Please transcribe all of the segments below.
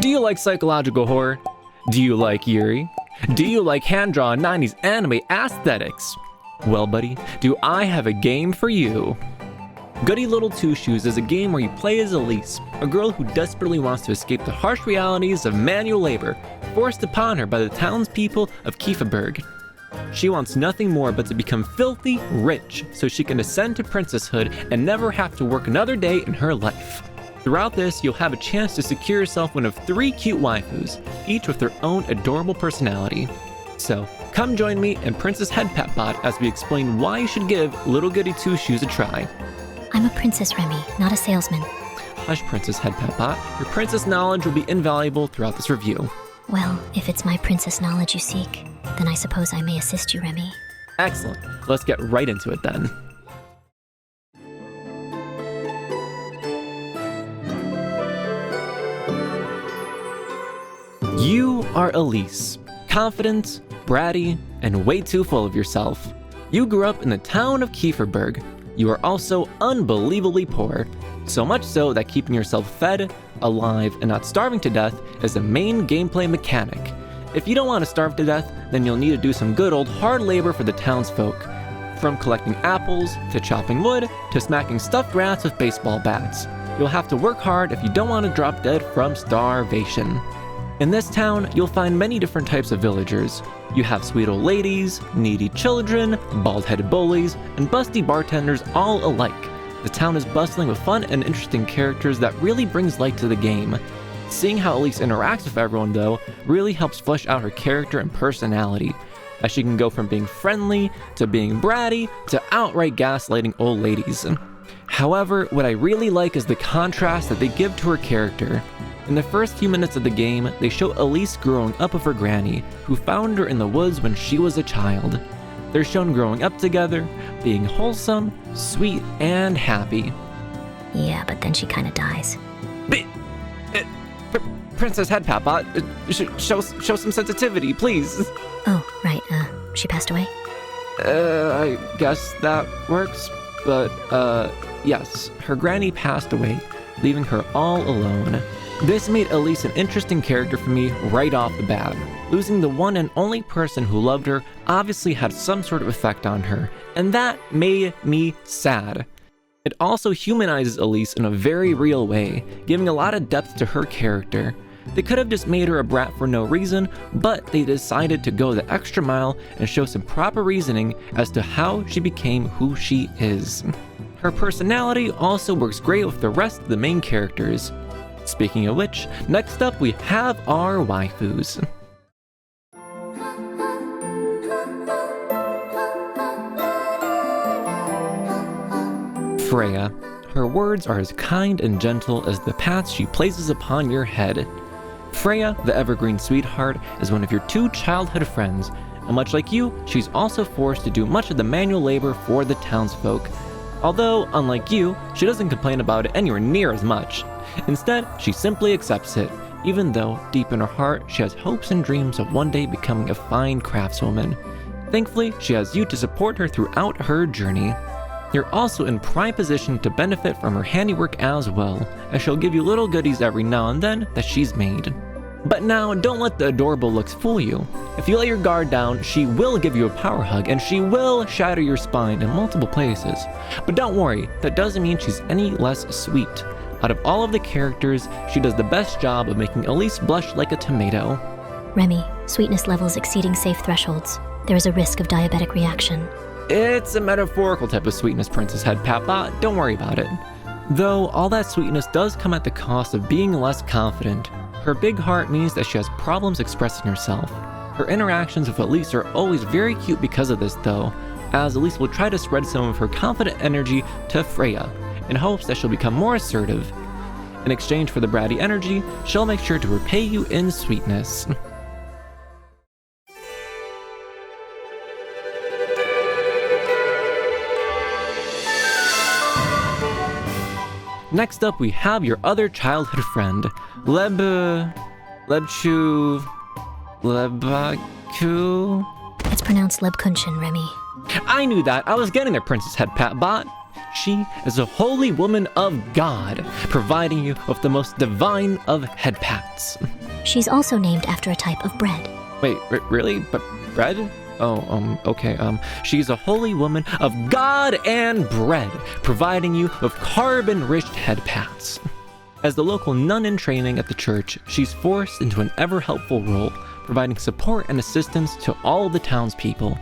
Do you like psychological horror? Do you like Yuri? Do you like hand-drawn 90s anime aesthetics? Well, buddy, do I have a game for you. Goody Little Two Shoes is a game where you play as Elise, a girl who desperately wants to escape the harsh realities of manual labor forced upon her by the townspeople of Kieferberg. She wants nothing more but to become filthy rich so she can ascend to princesshood and never have to work another day in her life. Throughout this, you'll have a chance to secure yourself one of 3 cute waifus, each with their own adorable personality. So, come join me and Princess Headpat Bot as we explain why you should give Little Goody Two Shoes a try. I'm a princess, Remi, not a salesman. Hush, Princess Headpat Bot. Your princess knowledge will be invaluable throughout this review. Well, if it's my princess knowledge you seek, then I suppose I may assist you, Remi. Excellent. Let's get right into it then. You are Elise. Confident, bratty, and way too full of yourself. You grew up in the town of Kieferberg. You are also unbelievably poor, so much so that keeping yourself fed, alive, and not starving to death is the main gameplay mechanic. If you don't want to starve to death, then you'll need to do some good old hard labor for the townsfolk. From collecting apples, to chopping wood, to smacking stuffed rats with baseball bats. You'll have to work hard if you don't want to drop dead from starvation. In this town, you'll find many different types of villagers. You have sweet old ladies, needy children, bald-headed bullies, and busty bartenders all alike. The town is bustling with fun and interesting characters that really brings light to the game. Seeing how Elise interacts with everyone, though, really helps flesh out her character and personality, as she can go from being friendly, to being bratty, to outright gaslighting old ladies. However, what I really like is the contrast that they give to her character. In the first few minutes of the game, they show Elise growing up with her granny, who found her in the woods when she was a child. They're shown growing up together, being wholesome, sweet, and happy. Yeah, but then she kinda dies. Princess Headpat Bot, show some sensitivity, please. Oh, right, she passed away? I guess that works, but, yes, her granny passed away, leaving her all alone. This made Elise an interesting character for me right off the bat. Losing the one and only person who loved her obviously had some sort of effect on her, and that made me sad. It also humanizes Elise in a very real way, giving a lot of depth to her character. They could have just made her a brat for no reason, but they decided to go the extra mile and show some proper reasoning as to how she became who she is. Her personality also works great with the rest of the main characters. Speaking of which, next up we have our waifus. Freya. Her words are as kind and gentle as the paths she places upon your head. Freya, the evergreen sweetheart, is one of your 2 childhood friends, and much like you, she's also forced to do much of the manual labor for the townsfolk. Although, unlike you, she doesn't complain about it anywhere near as much. Instead, she simply accepts it, even though, deep in her heart, she has hopes and dreams of one day becoming a fine craftswoman. Thankfully, she has you to support her throughout her journey. You're also in prime position to benefit from her handiwork as well, as she'll give you little goodies every now and then that she's made. But now, don't let the adorable looks fool you. If you let your guard down, she will give you a power hug, and she will shatter your spine in multiple places. But don't worry, that doesn't mean she's any less sweet. Out of all of the characters, she does the best job of making Elise blush like a tomato. Remi, sweetness levels exceeding safe thresholds. There is a risk of diabetic reaction. It's a metaphorical type of sweetness, Princess Headpat Bot, don't worry about it. Though, all that sweetness does come at the cost of being less confident. Her big heart means that she has problems expressing herself. Her interactions with Elise are always very cute because of this though, as Elise will try to spread some of her confident energy to Freya, in hopes that she'll become more assertive. In exchange for the bratty energy, she'll make sure to repay you in sweetness. Next up, we have your other childhood friend, Lebakuchan. It's pronounced Lebakuchan, Remi. I knew that. I was getting there, Princess Headpat Bot. She is a holy woman of God, providing you with the most divine of headpats. She's also named after a type of bread. Wait, really? But bread? Okay, she's a holy woman of God and bread, providing you with carb-enriched headpats. As the local nun in training at the church, she's forced into an ever-helpful role, providing support and assistance to all the townspeople.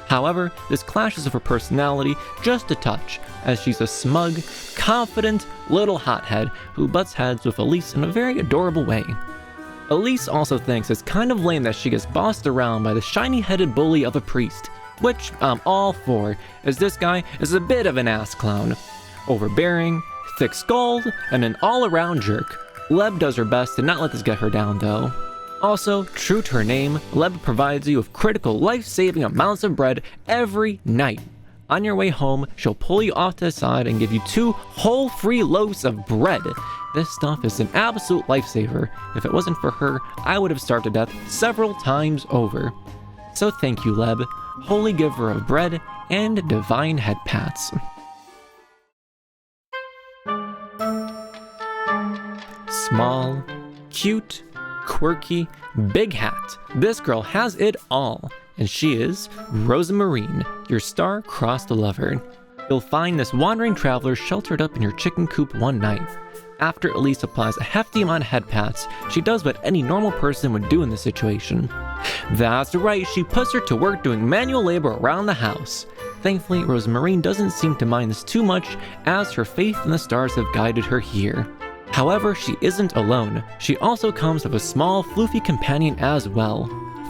However, this clashes with her personality just a touch, as she's a smug, confident little hothead who butts heads with Elise in a very adorable way. Elise also thinks it's kind of lame that she gets bossed around by the shiny-headed bully of a priest, which I'm all for, as this guy is a bit of an ass clown. Overbearing, thick-skulled, and an all-around jerk. Leb does her best to not let this get her down though. Also, true to her name, Leb provides you with critical life-saving amounts of bread every night. On your way home, she'll pull you off to the side and give you 2 whole free loaves of bread. This stuff is an absolute lifesaver. If it wasn't for her, I would have starved to death several times over. So thank you, Leb, holy giver of bread and divine headpats. Small, cute, quirky, big hat. This girl has it all, and she is Rozenmarine, your star-crossed lover. You'll find this wandering traveler sheltered up in your chicken coop one night. After Elise applies a hefty amount of headpats, she does what any normal person would do in this situation. That's right, she puts her to work doing manual labor around the house. Thankfully, Rozenmarine doesn't seem to mind this too much, as her faith in the stars have guided her here. However, she isn't alone. She also comes with a small, floofy companion as well.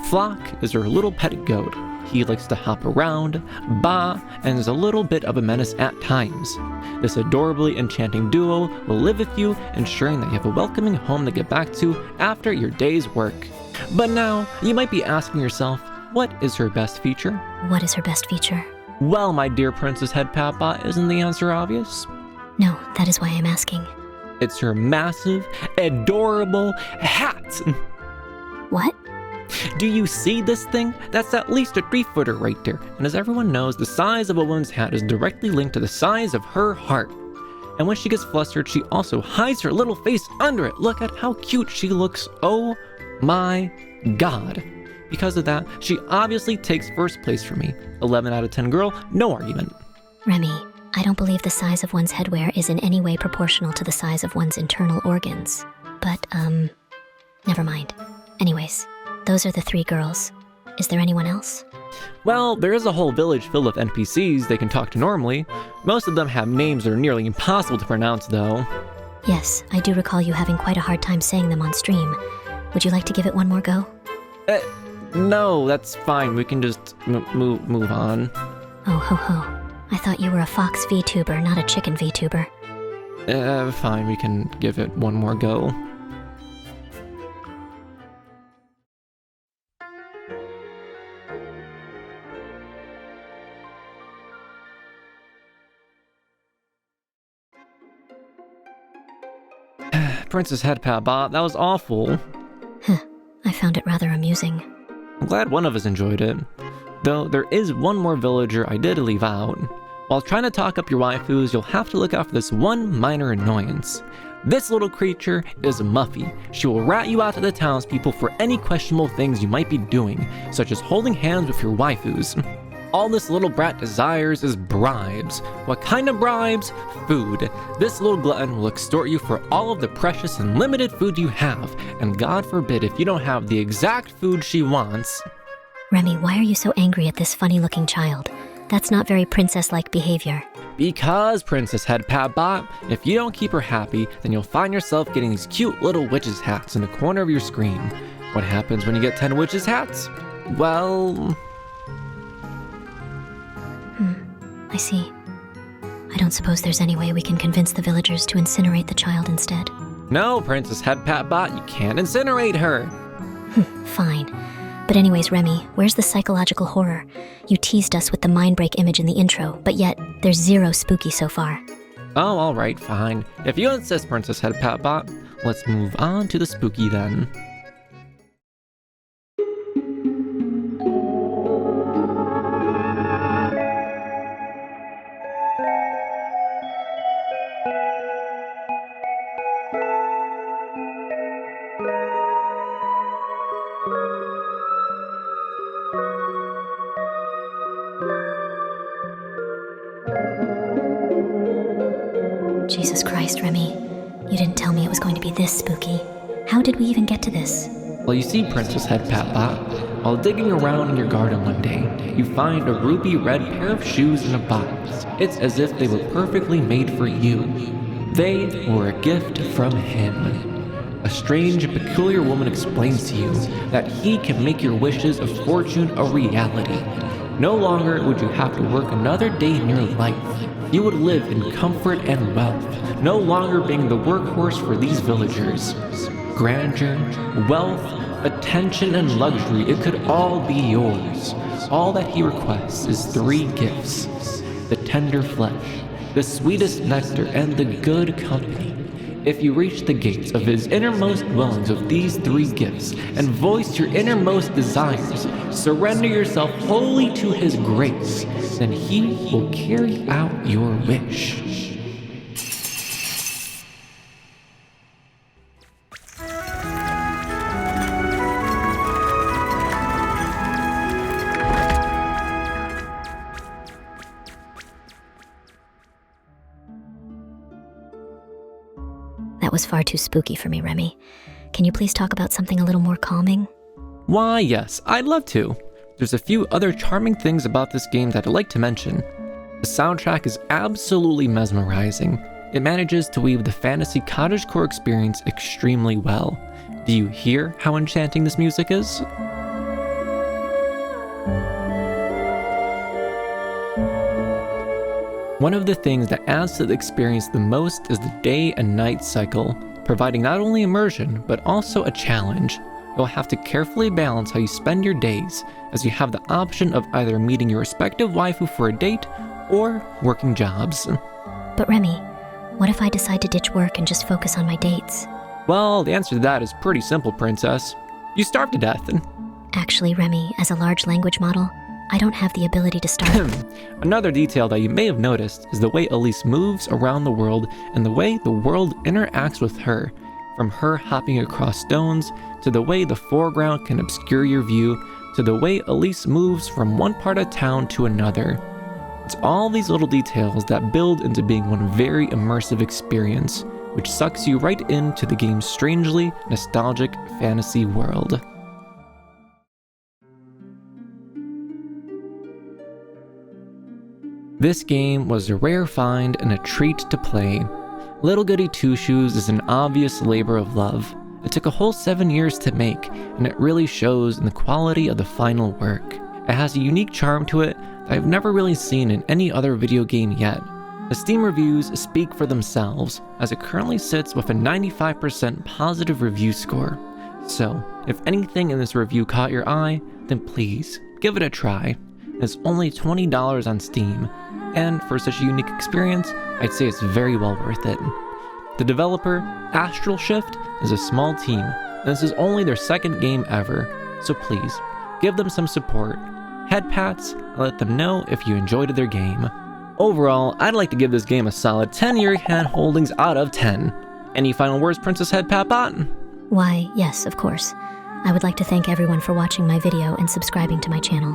Flock is her little pet goat. He likes to hop around, baa, and is a little bit of a menace at times. This adorably enchanting duo will live with you, ensuring that you have a welcoming home to get back to after your day's work. But now, you might be asking yourself, what is her best feature? What is her best feature? Well, my dear Princess Headpat Bot, isn't the answer obvious? No, that is why I'm asking. It's her massive, adorable hat! What? Do you see this thing? That's at least a 3-footer right there, and as everyone knows, the size of a woman's hat is directly linked to the size of her heart. And when she gets flustered, she also hides her little face under it. Look at how cute she looks. Oh my god. Because of that, she obviously takes first place for me. 11 out of 10 girl, no argument. Remi, I don't believe the size of one's headwear is in any way proportional to the size of one's internal organs. But, never mind. Anyways, those are the 3 girls. Is there anyone else? Well, there is a whole village filled with NPCs they can talk to normally. Most of them have names that are nearly impossible to pronounce, though. Yes, I do recall you having quite a hard time saying them on stream. Would you like to give it one more go? No, that's fine. We can just move on. Oh, ho ho. I thought you were a fox VTuber, not a chicken VTuber. Fine, we can give it one more go. Princess Headpat Bot, that was awful. I found it rather amusing. I'm glad one of us enjoyed it. Though there is one more villager I did leave out. While trying to talk up your waifus, you'll have to look out for this one minor annoyance. This little creature is Muffy. She will rat you out to the townspeople for any questionable things you might be doing, such as holding hands with your waifus. All this little brat desires is bribes. What kind of bribes? Food. This little glutton will extort you for all of the precious and limited food you have, and God forbid if you don't have the exact food she wants. Remi, why are you so angry at this funny-looking child? That's not very princess-like behavior. Because, Princess Headpat Bot, if you don't keep her happy, then you'll find yourself getting these cute little witches' hats in the corner of your screen. What happens when you get 10 witches' hats? Well... I see. I don't suppose there's any way we can convince the villagers to incinerate the child instead. No, Princess Headpat Bot, you can't incinerate her. Fine. But anyways, Remi, where's the psychological horror? You teased us with the mind break image in the intro, but yet there's 0 spooky so far. Oh, alright, fine. If you insist, Princess Headpat Bot, let's move on to the spooky then. Jesus Christ, Remi. You didn't tell me it was going to be this spooky. How did we even get to this? Well, you see, Princess Headpat Bot, while digging around in your garden one day, you find a ruby red pair of shoes in a box. It's as if they were perfectly made for you. They were a gift from him. A strange and peculiar woman explains to you that he can make your wishes of fortune a reality. No longer would you have to work another day in your life. You would live in comfort and wealth, no longer being the workhorse for these villagers. Grandeur, wealth, attention, and luxury, it could all be yours. All that he requests is 3 gifts: the tender flesh, the sweetest nectar, and the good company. If you reach the gates of his innermost dwellings with these 3 gifts and voice your innermost desires, surrender yourself wholly to his grace, then he will carry out your wish. That was far too spooky for me, Remi. Can you please talk about something a little more calming? Why, yes, I'd love to. There's a few other charming things about this game that I'd like to mention. The soundtrack is absolutely mesmerizing. It manages to weave the fantasy cottagecore experience extremely well. Do you hear how enchanting this music is? One of the things that adds to the experience the most is the day and night cycle, providing not only immersion, but also a challenge. You'll have to carefully balance how you spend your days, as you have the option of either meeting your respective waifu for a date, or working jobs. But Remi, what if I decide to ditch work and just focus on my dates? Well, the answer to that is pretty simple, Princess. You starve to death. Actually, Remi, as a large language model, I don't have the ability to starve. Another detail that you may have noticed is the way Elise moves around the world and the way the world interacts with her. From her hopping across stones, to the way the foreground can obscure your view, to the way Elise moves from one part of town to another. It's all these little details that build into being one very immersive experience, which sucks you right into the game's strangely nostalgic fantasy world. This game was a rare find and a treat to play. Little Goody Two Shoes is an obvious labor of love. It took a whole 7 years to make, and it really shows in the quality of the final work. It has a unique charm to it that I've never really seen in any other video game yet. The Steam reviews speak for themselves, as it currently sits with a 95% positive review score. So, if anything in this review caught your eye, then please, give it a try. It's only $20 on Steam, and for such a unique experience, I'd say it's very well worth it. The developer, Astral Shift, is a small team, and this is only their 2nd game ever, so please, give them some support. Head pats, and let them know if you enjoyed their game. Overall, I'd like to give this game a solid 10 Yuri hand holdings out of 10. Any final words, Princess Headpat Bot? Why, yes, of course. I would like to thank everyone for watching my video and subscribing to my channel.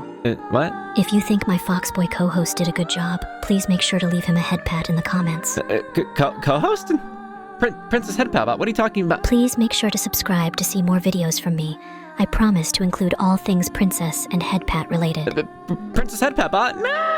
What? If you think my Foxboy co-host did a good job, please make sure to leave him a head pat in the comments. Co-host? Princess Headpat Bot, what are you talking about? Please make sure to subscribe to see more videos from me. I promise to include all things princess and head pat related. Princess Headpat Bot? No!